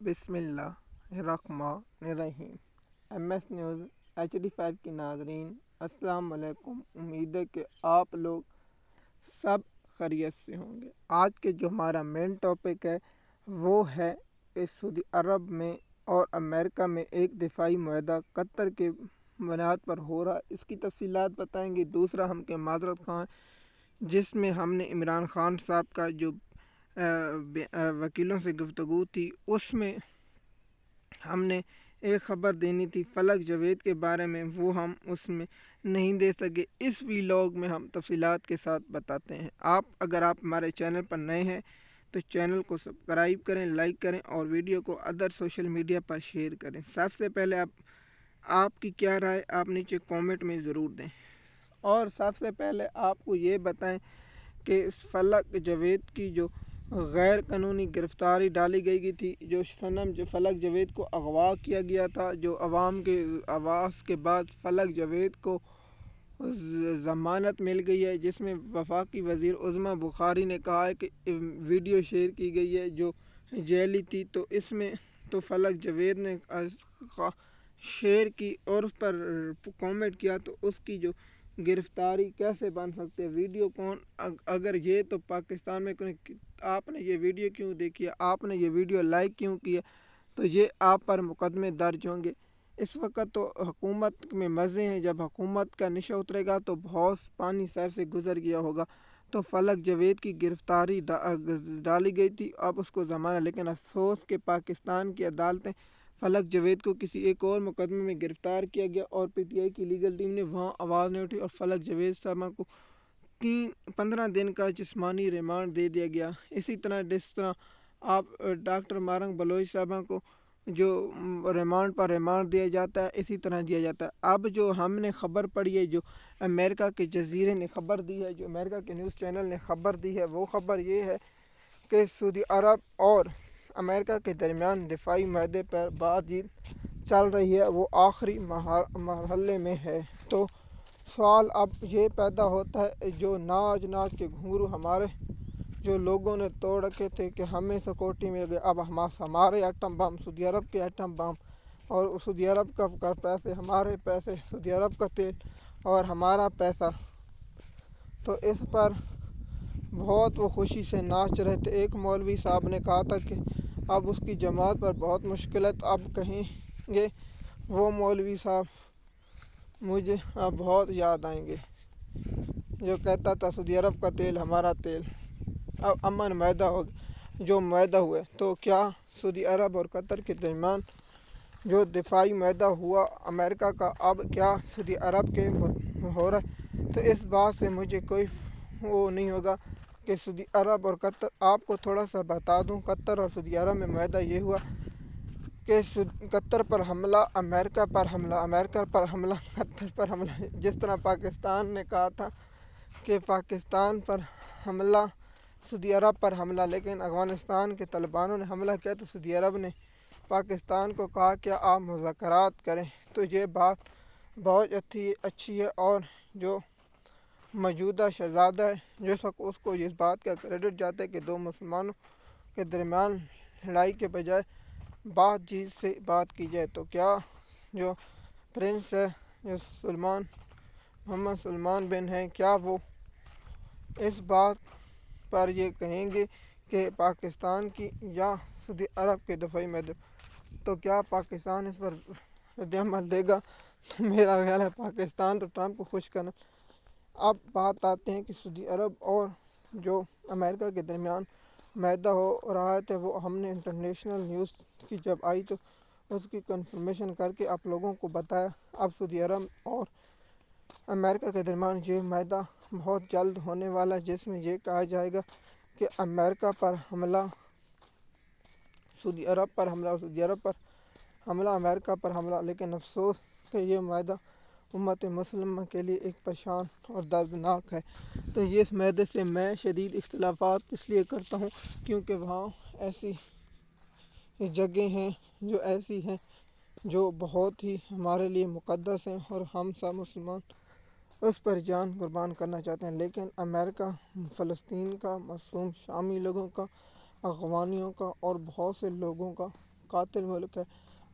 بسم اللہ الرحمن الرحیم۔ ایم ایس نیوز HD5 کی ناظرین السلام علیکم۔ امید ہے کہ آپ لوگ سب خیریت سے ہوں گے۔ آج کے جو ہمارا مین ٹاپک ہے وہ ہے کہ سعودی عرب میں اور امریکہ میں ایک دفاعی معاہدہ قطر کے بنیاد پر ہو رہا ہے، اس کی تفصیلات بتائیں گے۔ دوسرا ہم کے معذرت خواہ جس میں ہم نے عمران خان صاحب کا جو وکیلوں سے گفتگو تھی اس میں ہم نے ایک خبر دینی تھی فلک جاوید کے بارے میں، وہ ہم اس میں نہیں دے سکے۔ اس ویلاگ میں ہم تفصیلات کے ساتھ بتاتے ہیں۔ اگر آپ ہمارے چینل پر نئے ہیں تو چینل کو سبسکرائب کریں، لائک کریں اور ویڈیو کو ادر سوشل میڈیا پر شیئر کریں۔ سب سے پہلے آپ کی کیا رائے آپ نیچے کامنٹ میں ضرور دیں، اور سب سے پہلے آپ کو یہ بتائیں کہ اس فلک جاوید کی جو غیر قانونی گرفتاری ڈالی گئی تھی، جو فلک جاوید کو اغوا کیا گیا تھا، جو عوام کے آواز کے بعد فلک جاوید کو ضمانت مل گئی ہے، جس میں وفاقی وزیر عظمیٰ بخاری نے کہا ہے کہ ویڈیو شیئر کی گئی ہے جو جیلی تھی، تو اس میں تو فلک جاوید نے شیئر کی اور اس پر کامنٹ کیا، تو اس کی جو گرفتاری کیسے بن سکتے ہیں؟ ویڈیو کون اگر یہ تو پاکستان میں آپ نے یہ ویڈیو کیوں دیکھی ہے، آپ نے یہ ویڈیو لائک کیوں کیا، تو یہ آپ پر مقدمے درج ہوں گے۔ اس وقت تو حکومت میں مزے ہیں، جب حکومت کا نشہ اترے گا تو بہت پانی سر سے گزر گیا ہوگا۔ تو فلک جاوید کی گرفتاری ڈالی گئی تھی، اب اس کو ضمانت، لیکن افسوس کہ پاکستان کی عدالتیں فلک جاوید کو کسی ایک اور مقدمے میں گرفتار کیا گیا اور PTI کی لیگل ٹیم نے وہاں آواز نہیں اٹھی اور فلک جاوید صاحبہ کو 15 دن کا جسمانی ریمانڈ دے دیا گیا۔ اسی طرح جس طرح آپ ڈاکٹر مارنگ بلوچ صاحبہ کو جو ریمانڈ پر ریمانڈ دیا جاتا ہے، اسی طرح دیا جاتا ہے۔ اب جو ہم نے خبر پڑھی ہے، جو امریکہ کے جزیرے نے خبر دی ہے، جو امریکہ کے نیوز چینل نے خبر دی ہے، وہ خبر یہ ہے کہ سعودی عرب اور امریکہ کے درمیان دفاعی معاہدے پر بات چیت چل رہی ہے، وہ آخری مرحلے میں ہے۔ تو سوال اب یہ پیدا ہوتا ہے، جو ناچ کے گھنگرو ہمارے جو لوگوں نے توڑ رکھے تھے کہ ہمیں سیکورٹی مل گئی، اب ہمارے ایٹم بم، سعودی عرب کے ایٹم بم اور سعودی عرب کا پیسے، ہمارے پیسے، سعودی عرب کا تیل اور ہمارا پیسہ، تو اس پر بہت وہ خوشی سے ناچ رہے تھے۔ ایک مولوی صاحب نے کہا تھا کہ اب اس کی جماعت پر بہت مشکلات اب کہیں گے، وہ مولوی صاحب مجھے اب بہت یاد آئیں گے جو کہتا تھا سعودی عرب کا تیل ہمارا تیل۔ اب امن معاہدہ ہو جو معاہدہ ہوئے، تو کیا سعودی عرب اور قطر کے درمیان جو دفاعی معاہدہ ہوا امریکہ کا، اب کیا سعودی عرب کے ہو رہا ہے؟ تو اس بات سے مجھے کوئی وہ نہیں ہوگا کہ سعودی عرب اور قطر، آپ کو تھوڑا سا بتا دوں، قطر اور سعودی عرب میں معاہدہ یہ ہوا کہ قطر پر حملہ، امریکہ پر حملہ، امریکہ پر حملہ، قطر پر حملہ۔ جس طرح پاکستان نے کہا تھا کہ پاکستان پر حملہ، سعودی عرب پر حملہ، لیکن افغانستان کے طالبانوں نے حملہ کیا تو سعودی عرب نے پاکستان کو کہا کہ آپ مذاکرات کریں۔ تو یہ بات بہت اچھی ہے، اور جو موجودہ شہزادہ ہے اس کو اس بات کا کریڈٹ جاتا ہے کہ دو مسلمانوں کے درمیان لڑائی کے بجائے بات چیت سے بات کی جائے۔ تو کیا جو پرنس ہے، جو محمد سلمان بن ہیں، کیا وہ اس بات پر یہ کہیں گے کہ پاکستان کی یا سعودی عرب کے دفاعی معاہدے، تو کیا پاکستان اس پر رد عمل دے گا؟ تو میرا خیال ہے پاکستان تو ٹرمپ کو خوش کرنا۔ اب بات آتے ہیں کہ سعودی عرب اور جو امریکہ کے درمیان معاہدہ ہو رہا ہے، وہ ہم نے انٹرنیشنل نیوز کی جب آئی تو اس کی کنفرمیشن کر کے آپ لوگوں کو بتایا۔ اب سعودی عرب اور امریکہ کے درمیان یہ معاہدہ بہت جلد ہونے والا ہے، جس میں یہ کہا جائے گا کہ امریکہ پر حملہ، سعودی عرب پر حملہ، اور سعودی عرب پر حملہ، امریکہ پر حملہ۔ لیکن افسوس کہ یہ معاہدہ امت مسلمہ کے لیے ایک پریشان اور دردناک ہے۔ تو یہ اس معاہدے سے میں شدید اختلافات اس لیے کرتا ہوں کیونکہ وہاں ایسی جگہیں ہیں جو ایسی ہیں جو بہت ہی ہمارے لیے مقدس ہیں، اور ہم سب مسلمان اس پر جان قربان کرنا چاہتے ہیں۔ لیکن امریکہ فلسطین کا، معصوم شامی لوگوں کا، افغانیوں کا اور بہت سے لوگوں کا قاتل ملک ہے،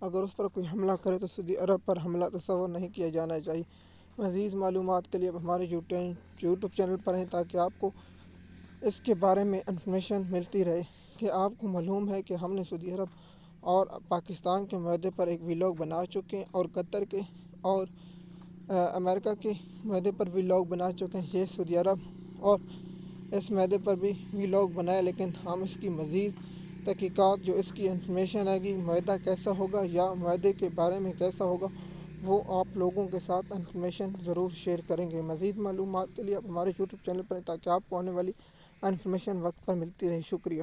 اگر اس پر کوئی حملہ کرے تو سعودی عرب پر حملہ تصور نہیں کیا جانا چاہیے۔ مزید معلومات کے لیے آپ ہمارے یوٹیوب چینل پر ہیں تاکہ آپ کو اس کے بارے میں انفارمیشن ملتی رہے کہ آپ کو معلوم ہے کہ ہم نے سعودی عرب اور پاکستان کے معاہدے پر ایک ولاگ بنا چکے ہیں، اور قطر کے اور امریکہ کے معاہدے پر ولاگ بنا چکے ہیں۔ یہ سعودی عرب اور اس معاہدے پر بھی ولاگ بنائے، لیکن ہم اس کی مزید تحقیقات جو اس کی انفارمیشن ہے کہ معاہدہ کیسا ہوگا یا معاہدے کے بارے میں کیسا ہوگا، وہ آپ لوگوں کے ساتھ انفارمیشن ضرور شیئر کریں گے۔ مزید معلومات کے لیے آپ ہمارے یوٹیوب چینل پر ہیں تاکہ آپ کو آنے والی انفارمیشن وقت پر ملتی رہے۔ شکریہ۔